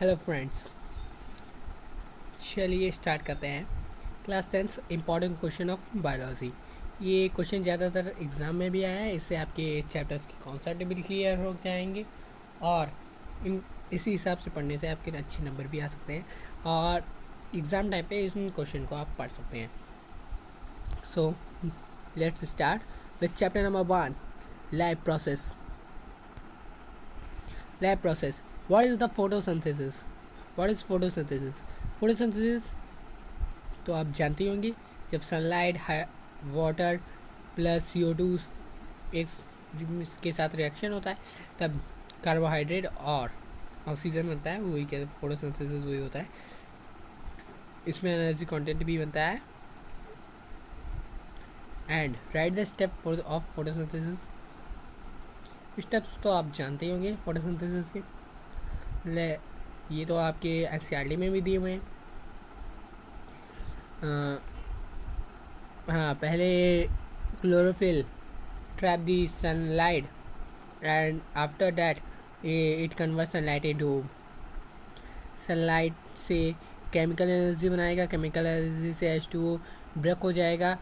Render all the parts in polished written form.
Hello friends, चलिए start करते हैं। Class 10 important question of biology. ये क्वेश्चन ज़्यादातर एग्ज़ाम में भी आया है। इससे आपके चैप्टर्स के कॉन्सेप्ट भी क्लियर हो जाएंगे और इसी हिसाब से पढ़ने से आपके अच्छे नंबर भी आ सकते हैं और एग्ज़ाम टाइम पे इस क्वेश्चन को आप पढ़ सकते हैं। So let's start with chapter number 1, lab process. Lab process, what is the photosynthesis? What is photosynthesis? Photosynthesis तो आप जानते होंगे, जब सनलाइट वाटर प्लस CO2 एक के साथ रिएक्शन होता है तब कार्बोहाइड्रेट और ऑक्सीजन बनता है, वही क्या फोटोसिंथेसिस वही होता है। इसमें एनर्जी कंटेंट भी बनता है। And right the step of photosynthesis. Steps तो आप जानते ही होंगे फोटोसिंथेसिस के। ये तो आपके NCERT में भी दिए हुए हैं। हाँ, पहले chlorophyll trap the sunlight and after that it convert sunlight into sunlight से केमिकल एनर्जी बनाएगा। केमिकल एनर्जी से H2O ब्रेक हो जाएगा,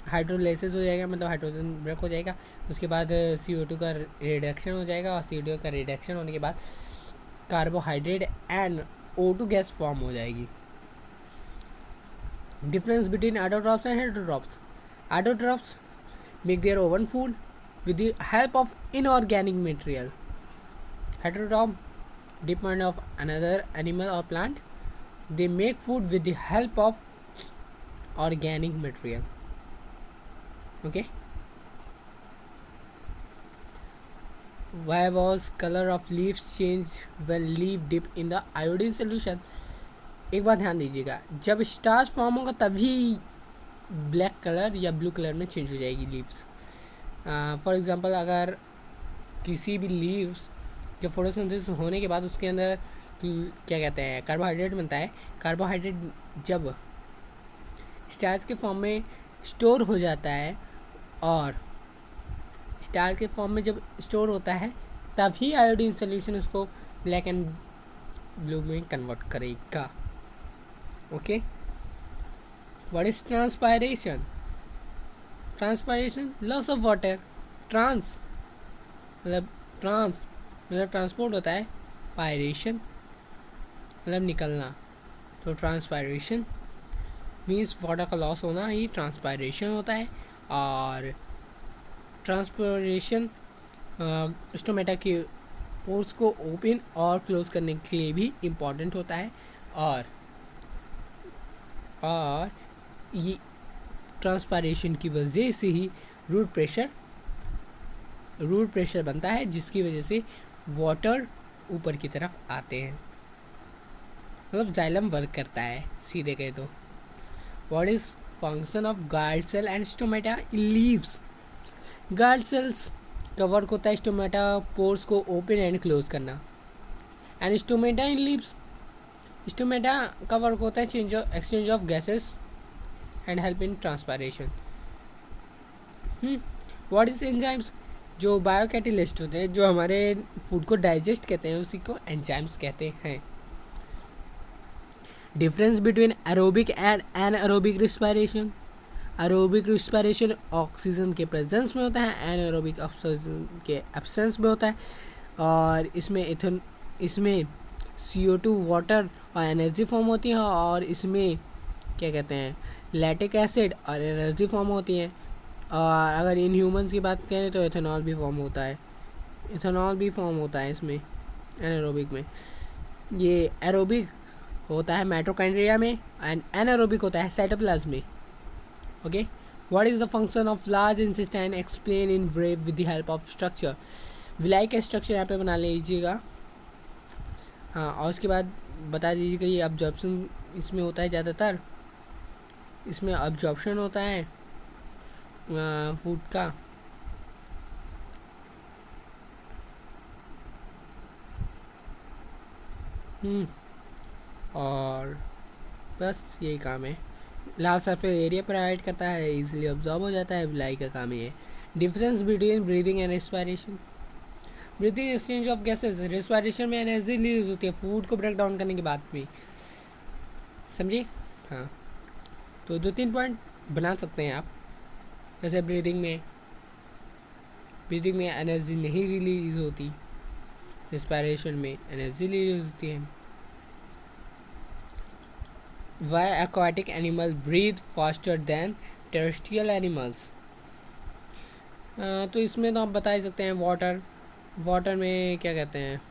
हाइड्रोलाइसिस हो जाएगा, मतलब हाइड्रोजन ब्रेक हो जाएगा। उसके बाद CO2 का रिडक्शन हो जाएगा और CO2 का रिडक्शन होने के बाद carbohydrate and O2 gas form हो जाएगी। Difference between autotrophs and heterotrophs. Autotrophs make their own food with the help of inorganic material. Heterotroph depend on another animal or plant. They make food with the help of organic material. Okay. Why was color of leaves change when leaf dip in the iodine solution? एक बात ध्यान दीजिएगा, जब starch form होगा तभी black colour या blue colour में change हो जाएगी लीव्स। फॉर एग्जांपल, अगर किसी भी लीव्स जब फोटोसिंथेसिस होने के बाद उसके अंदर क्या कहते हैं कार्बोहाइड्रेट बनता है। कार्बोहाइड्रेट जब स्टार्च के फॉर्म में स्टोर हो जाता है और स्टार्च के फॉर्म में जब स्टोर होता है तभी आयोडीन सोल्यूशन उसको ब्लैक एंड ब्लू में कन्वर्ट करेगा। Okay, what is transpiration? Transpiration, loss of water. मतलब ट्रांसपोर्ट होता है, पायरेशन मतलब निकलना। तो ट्रांसपायरेशन मीन्स वाटर का लॉस होना ही ट्रांसपायरेशन होता है। और ट्रांसपायरेशन स्टोमेटा के पोर्स को ओपन और क्लोज करने के लिए भी इम्पॉर्टेंट होता है। और ये ट्रांसपायरेशन की वजह से ही रूट प्रेशर बनता है, जिसकी वजह से वाटर ऊपर की तरफ आते हैं, मतलब जाइलम वर्क करता है सीधे कहे तो। What is function of guard cell and stomata in leaves? Guard cells का वर्क होता है स्टोमेटा पोर्स को ओपन एंड क्लोज करना। And stomata in leaves, stomata का वर्क होता है exchange of gases and help in transpiration. What is enzymes? जो biocatalyst होते हैं, जो हमारे फूड को डाइजेस्ट कहते हैं, उसी को एंजाइम्स कहते हैं। Difference between aerobic and anaerobic respiration. Aerobic respiration oxygen के प्रेजेंस में होता है, एनारोबिक ऑक्सीजन के एब्सेंस में होता है। और इसमें CO2 वाटर और एनर्जी फॉर्म होती है, और इसमें क्या कहते हैं लैक्टिक एसिड और एनर्जी फॉर्म होती है। और अगर इन ह्यूमंस की बात करें तो इथेनॉल भी फॉर्म होता है इसमें एनारोबिक में। ये एरोबिक होता है माइटोकॉन्ड्रिया में एंड एनारोबिक होता है साइटोप्लाज्म में। Okay, what is the function of large intestine? Explain in brief with the help of structure. Villi का स्ट्रक्चर यहाँ पे बना लीजिएगा। हाँ, और उसके बाद बता दीजिएगा ये अब्जॉर्प्शन इसमें होता है, ज़्यादातर इसमें अब्जॉर्प्शन होता है फूड का। और बस यही काम है। लार्ज सरफेस एरिया प्रोवाइड करता है, इजीली अब्जॉर्ब हो जाता है, विलाई का काम ये है। Difference between breathing and respiration. Breathing exchange of gases, respiration में एनर्जी रिलीज होती है फूड को ब्रेक डाउन करने के बाद भी, समझिए। हाँ, तो 2-3 पॉइंट बना सकते हैं आप। जैसे ब्रीदिंग में एनर्जी नहीं रिलीज होती, रेस्पिरेशन में एनर्जी रिलीज होती है। Why aquatic animal breathe faster than terrestrial animals, तो इसमें तो आप बता ही सकते हैं। वाटर में क्या कहते हैं,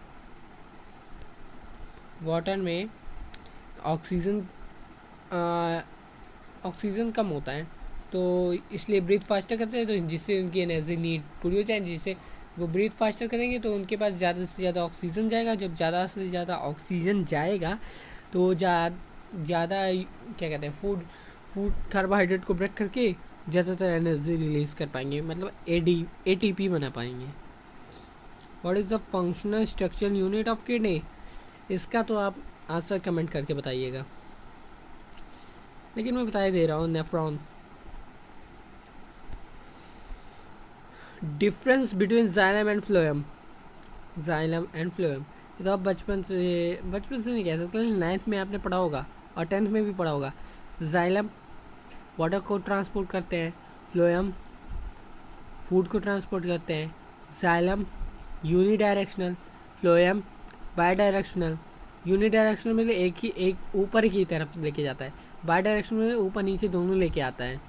वाटर में ऑक्सीजन कम होता है, तो इसलिए ब्रीथ फास्टर करते हैं, तो जिससे उनकी एनर्जी नीड पूरी हो जाए। जिससे वो ब्रीथ फास्टर करेंगे तो उनके पास ज़्यादा से ज़्यादा ऑक्सीजन जाएगा। जब ज़्यादा से ज़्यादा ऑक्सीजन जाएगा तो ज़्यादा क्या कहते हैं, फूड कार्बोहाइड्रेट को ब्रेक करके ज़्यादातर एनर्जी रिलीज़ कर पाएंगे, मतलब ATP बना पाएंगे। What is the functional structural unit of kidney, इसका तो आप आंसर कमेंट करके बताइएगा, लेकिन मैं बता दे रहा हूँ। Nephron. Difference between xylem and phloem, ये तो आप बचपन से नहीं कह सकते, लेकिन 9th में आपने पढ़ा होगा और 10th में भी पढ़ा होगा। जाइलम वाटर को ट्रांसपोर्ट करते हैं, फ्लोएम फूड को ट्रांसपोर्ट करते हैं। Xylem unidirectional, phloem by directional. Unidirectional में एक ऊपर की तरफ लेके जाता है, बाई डायरेक्शनल में ऊपर नीचे दोनों लेके आता है,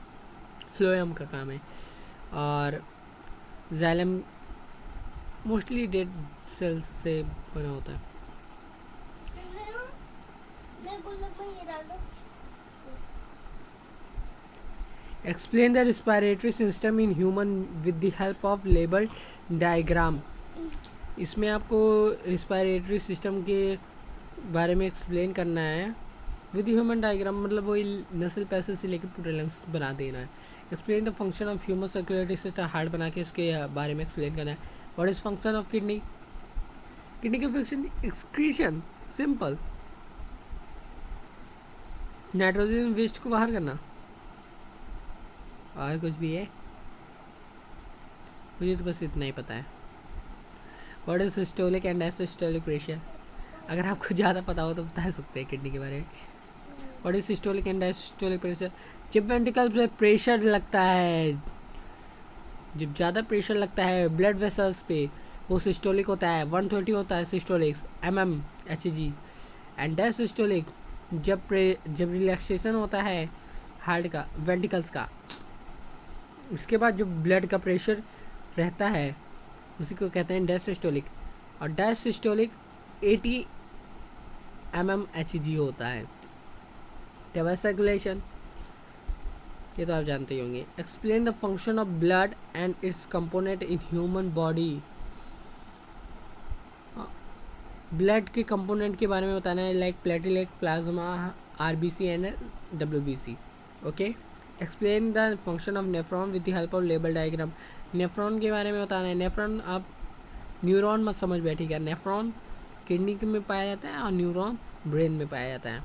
फ्लोएम का काम है। और जाइलम मोस्टली डेड सेल्स से बना होता है। Explain the respiratory system in human with the help of label diagram, इसमें आपको रेस्पिरेटरी सिस्टम के बारे में एक्सप्लेन करना है विद ह्यूमन डायग्राम, मतलब वही नस्ल पैसेज से लेकर पूरे लंग्स बना देना है। Explain the function of human circulatory system, heart बना के इसके बारे में एक्सप्लेन करना है। What is function of kidney का function excretion, simple. Nitrogen waste को बाहर करना, और कुछ भी है मुझे तो बस इतना ही पता है। What is systolic and diastolic pressure, अगर आपको ज़्यादा पता हो तो बता सकते हैं किडनी के बारे में। What is systolic and diastolic pressure, जब वेंट्रिकल पे प्रेशर लगता है, जब ज़्यादा प्रेशर लगता है ब्लड वेसल्स पे, वो सिस्टोलिक होता है। 120 होता है सिस्टोलिक mmHg। एंड डायस्टोलिक जब रिलैक्सेशन होता है हार्ट का, वेंट्रिकल्स का, उसके बाद जो ब्लड का प्रेशर रहता है उसी को कहते हैं डायस्टोलिक। और डायस्टोलिक 80 mmHg होता है। डबल सर्कुलेशन, ये तो आप जानते ही होंगे। Explain the function of blood and it's component in human body, blood के कंपोनेंट के बारे में बताना है, like platelet, plasma, RBC and WBC। Okay. Explain the function of nephron with the help of label diagram, nephron के बारे में बताना है। नेफ्रॉन आप न्यूरॉन मत समझ बैठिएगा, नेफ्रॉन किडनी में पाया जाता है और न्यूरॉन ब्रेन में पाया जाता है।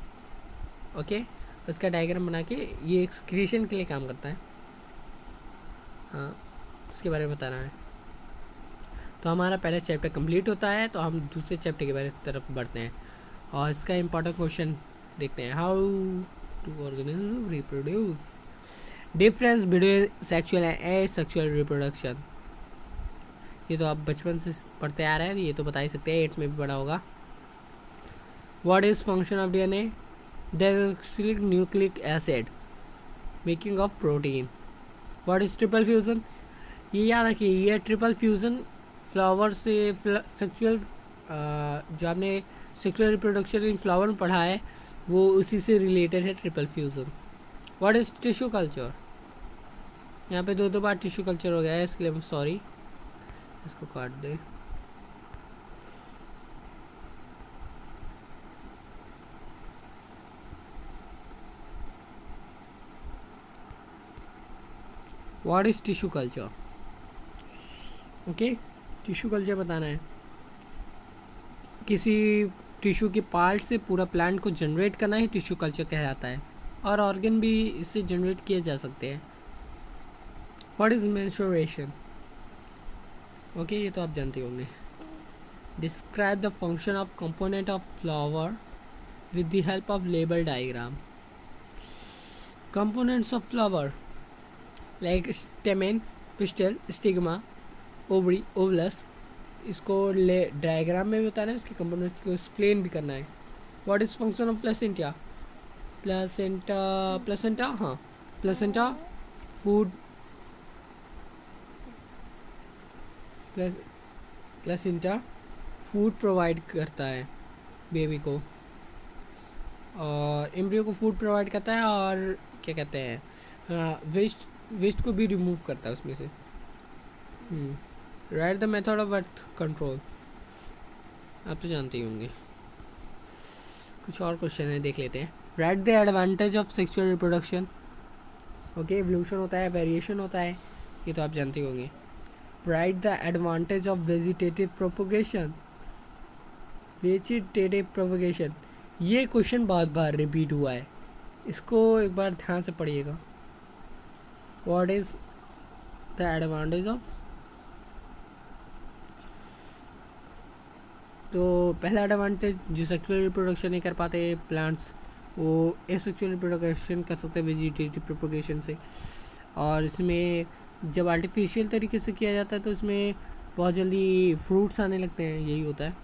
ओके, उसका डायग्राम बना के ये एक्सक्रीशन के लिए काम करता है। हाँ, इसके बारे में बताना है। तो हमारा पहला चैप्टर कंप्लीट होता है, तो हम दूसरे चैप्टर के बारे में तरफ बढ़ते हैं और इसका इम्पोर्टेंट क्वेश्चन देखते हैं। How to organism reproduce, difference between sexual and asexual reproduction, ये तो आप बचपन से पढ़ते आ रहे हैं, ये तो बता ही सकते हैं, 8 में भी पढ़ा होगा। What is function of DNA, डेक्सिलिक nucleic acid, making of protein. What is triple fusion, ये याद रखिए, ये ट्रिपल फ्यूजन फ्लावर से सेक्सुअल, जो आपने सेक्सुअल रिप्रोडक्शन इन फ्लावर में पढ़ा है वो उसी से रिलेटेड है, triple fusion. What is tissue culture, यहाँ पे 2 बार टिश्यू कल्चर हो गया है, इसके लिए सॉरी, इसको काट दे। What is tissue culture, okay, tissue culture बताना है। किसी टिश्यू के पार्ट से पूरा प्लांट को जनरेट करना ही टिश्यू कल्चर कहलाता है, और ऑर्गन भी इससे जनरेट किए जा सकते हैं। व्हाट इज मेंस्ट्रुएशन, ओके, ये तो आप जानते होंगे। Describe the function of component of flower with the help of label diagram. Components of flower like stamen, pistil, stigma, ovary, ovules. इसको डायग्राम में भी बताना है, इसके कंपोनेंट्स को एक्सप्लेन भी करना है. What is function of placenta? Placenta food, placenta food provide करता है बेबी को, और एम्ब्रियो को फूड प्रोवाइड करता है, और क्या कहते हैं वेस्ट को भी रिमूव करता है उसमें से. Right the method of birth control. आप तो जानते ही होंगे. कुछ और क्वेश्चन है, देख लेते हैं. Right the advantage of sexual reproduction. Okay, evolution होता है, वेरिएशन होता है, ये तो आप जानते ही होंगे. Right the advantage of vegetative propagation. Vegetative propagation, ये क्वेश्चन बहुत बार रिपीट हुआ है, इसको एक बार ध्यान से पढ़िएगा. What is the advantage of. तो पहला एडवांटेज, जो सेक्सुअल रिप्रोडक्शन नहीं कर पाते प्लांट्स, वो एसेक्सुअल रिप्रोडक्शन कर सकते हैं वेजिटेटिव प्रोपोगेशन से. और इसमें जब आर्टिफिशियल तरीके से किया जाता है तो इसमें बहुत जल्दी फ्रूट्स आने लगते हैं, यही होता है.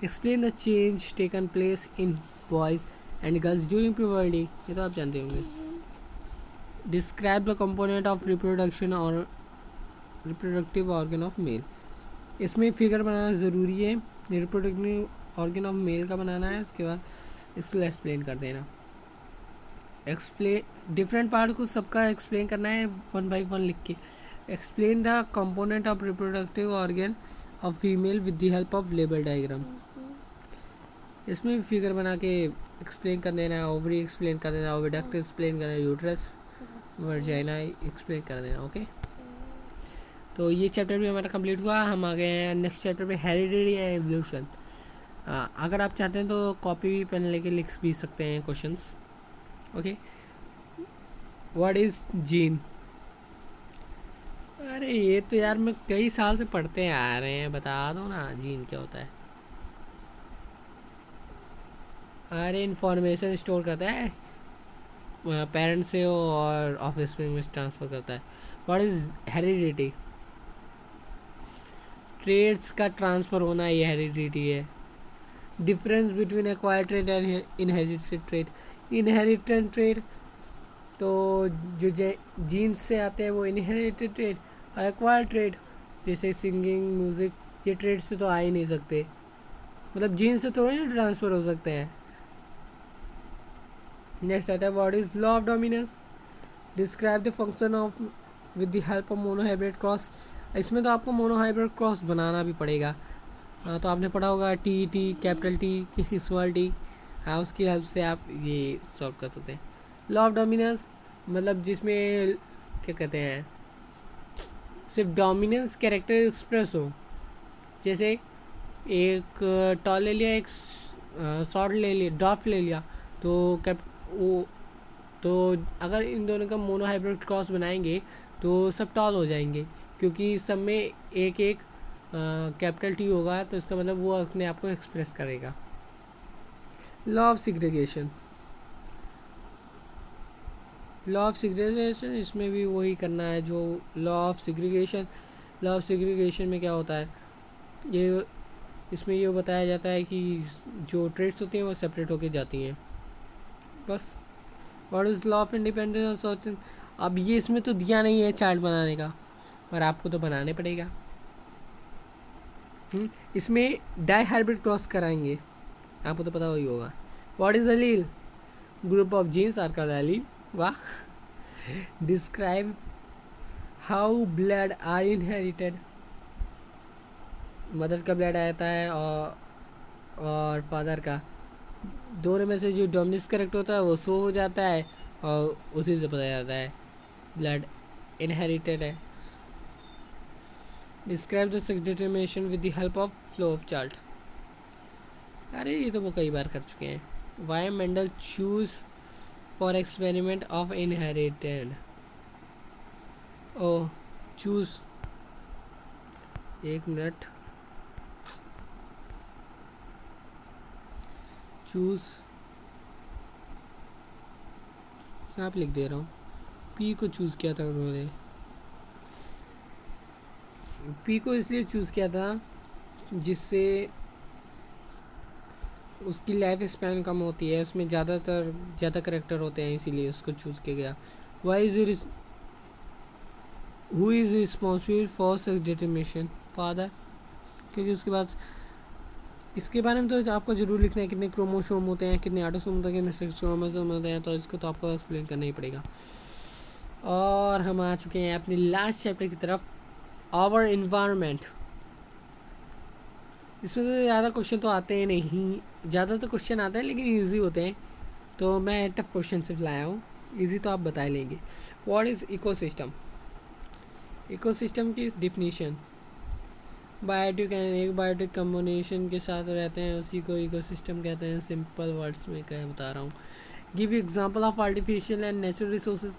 Explain the change taken place in boys and girls during puberty, ये तो आप जानते होंगे. Describe the component of reproduction और रिप्रोडक्टिव ऑर्गन ऑफ मेल. इसमें फिगर बनाना ज़रूरी है, रिप्रोडक्टिव ऑर्गन ऑफ मेल का बनाना है, उसके बाद इसको एक्सप्लेन कर देना. एक्सप्लेन डिफरेंट पार्ट को सबका एक्सप्लेन करना है 1 by 1 लिख के. Explain the component of reproductive organ of female with the help of label diagram. इसमें भी फिगर बना के एक्सप्लेन कर देना है. ओवरी एक्सप्लेन कर देना, ओविडक्ट एक्सप्लेन करना, यूट्रस, वर्जाइना एक्सप्लेन कर देना. ओके, तो ये चैप्टर भी हमारा कंप्लीट हुआ. हम आ गए हैं नेक्स्ट चैप्टर पे, हेरिडिटी एंड एवोल्यूशन. अगर आप चाहते हैं तो कॉपी भी पेन लेके लिख भी सकते हैं questions. Okay, what is gene. अरे ये तो यार मैं कई साल से पढ़ते आ रहे हैं, बता दो ना जीन क्या होता है. अरे इन्फॉर्मेशन स्टोर करता है पेरेंट्स से और ऑफस्प्रिंग में ट्रांसफ़र करता है. What is heredity. ट्रेड्स का ट्रांसफ़र होना, ये हेरिडिटी है. Difference between acquired trade and inherited trade. Inherited trade तो जो जीन्स से आते हैं वो इनहेरिटेड ट्रेड. एक्वायर्ड ट्रेड जैसे सिंगिंग, म्यूज़िक, ये ट्रेड से तो आ ही नहीं सकते, मतलब जीन्स से थोड़े ना ट्रांसफ़र हो सकते हैं. नेक्स्ट आता है what is law of dominance. Describe the function of with the help of monohybrid cross. इसमें तो आपको मोनोहाइब्रिड क्रॉस बनाना भी पड़ेगा. तो आपने पढ़ा होगा T, capital T, small T. हाँ, उसकी हेल्प से आप ये सॉल्व कर सकते हैं. लॉ ऑफ डोमिनेंस मतलब जिसमें क्या कहते हैं, सिर्फ डोमिनेंस कैरेक्टर एक्सप्रेस हो. जैसे एक टॉल ले लिया, एक शॉर्ट ले लिया, ड्राफ्ट ले लिया, तो अगर इन दोनों का मोनोहाइब्रिड क्रॉस बनाएंगे तो सब टॉल हो जाएंगे, क्योंकि सब में एक एक कैपिटल टी होगा, तो इसका मतलब वो अपने आप को एक्सप्रेस करेगा. Law of segregation. Law of segregation, इसमें भी वही करना है जो law of segregation. Law of segregation में क्या होता है, ये इसमें ये बताया जाता है कि जो ट्रेड्स होती हैं वो सेपरेट होके जाती हैं, बस. What is law of independence of. अब ये इसमें तो दिया नहीं है चार्ट बनाने का, पर आपको तो बनाने पड़ेगा. इसमें डाई हाइब्रिड क्रॉस कराएंगे, आपको तो पता ही होगा. What is allele. Group of genes are called allele. वाह. Describe how blood are inherited. Mother का ब्लड आता है और फादर का, दोनों में से जो डोमिनेंस करेक्ट होता है वो शो हो जाता है, और उसी से पता जाता है ब्लड इनहेरिटेड है. Describe the sex determination with the help of flow of chart. अरे ये तो वो कई बार कर चुके हैं. Why Mendel choose for experiment of inherited. ओ चूज, एक मिनट. चूज़, यहाँ पे लिख दे रहा हूँ, पी को चूज़ किया था उन्होंने। पी को इसलिए चूज़ किया था जिससे उसकी लाइफ स्पैन कम होती है, उसमें ज़्यादा करेक्टर होते हैं, इसीलिए उसको चूज़ किया गया। Why is who is responsible for sex determination? Father, क्योंकि उसके बाद इसके बारे में तो आपको जरूर लिखना है, कितने क्रोमोसोम होते हैं, कितने ऑटोसोम होते हैं, कितने सेक्स क्रोमोसोम होते हैं, तो इसको तो आपको एक्सप्लेन करना ही पड़ेगा। और हम आ चुके हैं अपनी लास्ट चैप्टर की तरफ, आवर इन्वायरमेंट। इसमें तो ज़्यादा क्वेश्चन तो आते हैं नहीं, ज़्यादा तो क्वेश्चन आते हैं लेकिन ईजी होते हैं, तो मैं टफ क्वेश्चन सिर्फ लाया हूँ, ईजी तो आप बता लेंगे। What is ecosystem? इकोसिस्टम की डिफिनीशन, बायोटिक एंड एक बायोटिक कम्बिनेशन के साथ रहते हैं, उसी को इकोसिस्टम कहते हैं। सिंपल वर्ड्स में क्या बता रहा हूँ। Give example of artificial and natural resources.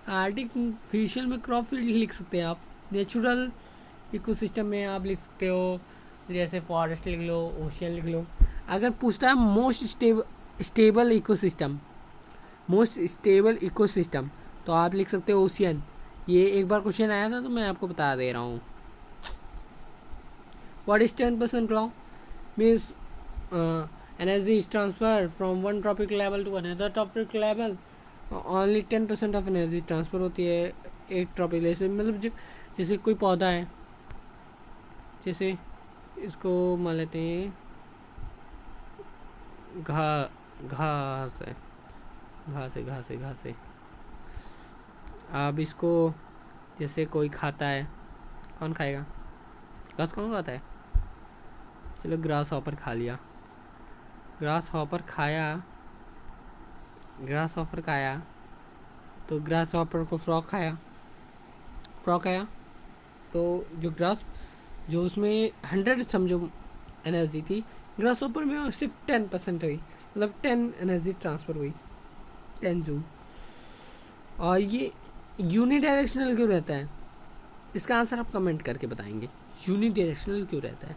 Artificial में क्रॉप फील्ड लिख सकते हैं आप, नेचुरल इकोसिस्टम में आप लिख सकते हो जैसे फॉरेस्ट लिख लो, ओशियन लिख लो। अगर पूछता है most stable ecosystem, most stable ecosystem, तो आप लिख सकते हो ओशियन। ये एक बार क्वेश्चन आया था तो मैं आपको बता दे रहा हूँ। What is 10% law? Means energy is transferred from one tropic level to another tropic level. Only 10% of energy transfer होती है एक ट्रॉपिक लेवल से। मतलब जैसे कोई पौधा है, जैसे इसको मान लेते हैं घास है। अब इसको जैसे कोई खाता है, कौन खाएगा? घास कौन खाता है? चलो ग्रास हॉपर खा लिया, ग्रास हॉपर खाया, तो ग्रास हॉपर को फ्रॉग खाया, तो जो उसमें 100 समझो एनर्जी थी, ग्रास हॉपर में सिर्फ 10% हुई, मतलब 10 एनर्जी ट्रांसफ़र हुई, 10 जूल। और ये यूनिडायरेक्शनल क्यों रहता है? इसका आंसर आप कमेंट करके बताएंगे, यूनिडायरेक्शनल क्यों रहता है।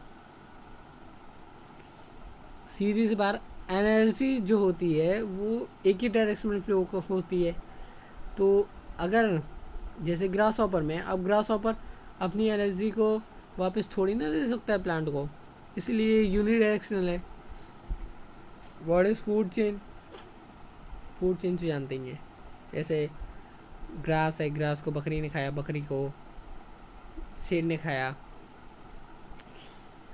सीधी सी बात, एनर्जी जो होती है वो एक ही डायरेक्शन में फ्लो होती है। तो अगर जैसे ग्रास हॉपर में, अब ग्रास हॉपर अपनी एनर्जी को वापस थोड़ी ना दे सकता है प्लांट को, इसलिए यूनिडायरेक्शनल है। What is food chain? Food chain से जानते हैं, जैसे ग्रास है, ग्रास को बकरी ने खाया, बकरी को शेर ने खाया।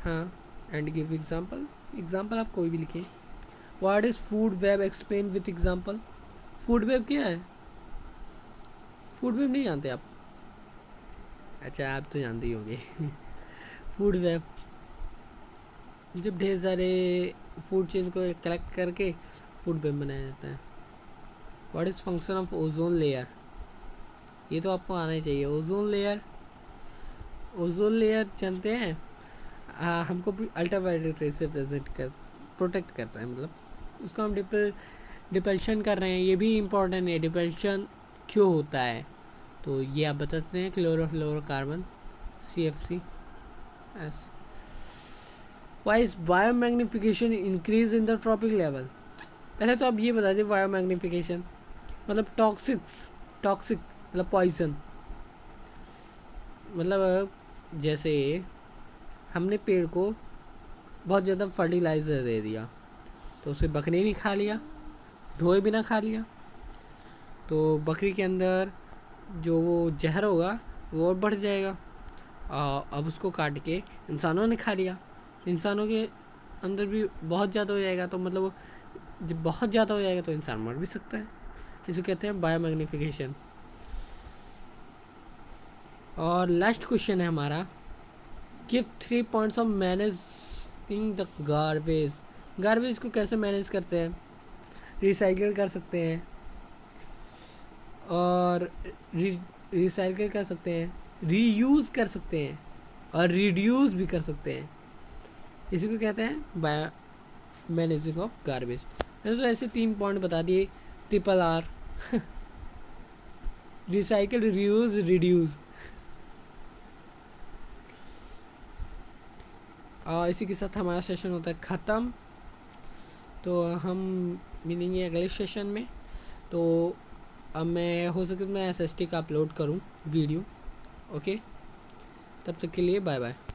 हाँ, एंड गिव एग्जाम्पल आप कोई भी लिखें। What is food web? Explain with example. Food web क्या है? फूड वेब नहीं जानते आप? अच्छा, आप तो जानते ही होंगे। फूड वेब जब ढेर सारे फूड चेन को कलेक्ट करके फूड वेब बनाया जाता है। What is function of ozone layer? ये तो आपको आना ही चाहिए। ओजोन लेयर जानते हैं, हमको अल्ट्रावायलेट रे से प्रोटेक्ट करता है, मतलब उसको हम डिपल्शन कर रहे हैं, ये भी इम्पोर्टेंट है। डिपल्शन क्यों होता है तो ये आप बताते हैं, chlorofluorocarbon CFCS। Why is biomagnification increase in the trophic level? पहले तो आप ये बता दें, बायोमैग्निफिकेशन मतलब टॉक्सिक मतलब पॉइजन, मतलब जैसे हमने पेड़ को बहुत ज़्यादा फर्टिलाइज़र दे दिया तो उसे बकरी ने खा लिया, धोए बिना खा लिया, तो बकरी के अंदर जो वो जहर होगा वो और बढ़ जाएगा। अब उसको काट के इंसानों ने खा लिया, इंसानों के अंदर भी बहुत ज़्यादा हो जाएगा, तो मतलब जब बहुत ज़्यादा हो जाएगा तो इंसान मर भी सकता है। इसे कहते हैं बायोमैग्निफिकेशन। और लास्ट क्वेश्चन है हमारा, give 3 points of managing the garbage को कैसे मैनेज करते हैं? रिसाइकिल कर सकते हैं, और रिसाइकिल कर सकते हैं, रीयूज़ कर सकते हैं, और रिड्यूस भी कर सकते हैं। इसी को कहते हैं बायो मैनेजिंग ऑफ गार्बेज। मैंने तो ऐसे 3 पॉइंट बता दिए, RRR रिसाइकिल, रीयूज़, रिड्यूस। और इसी के साथ हमारा सेशन होता है ख़त्म। तो हम मिलेंगे अगले सेशन में। तो अब मैं हो सके तो मैं SST का अपलोड करूँ वीडियो। ओके, तब तक के लिए बाय बाय।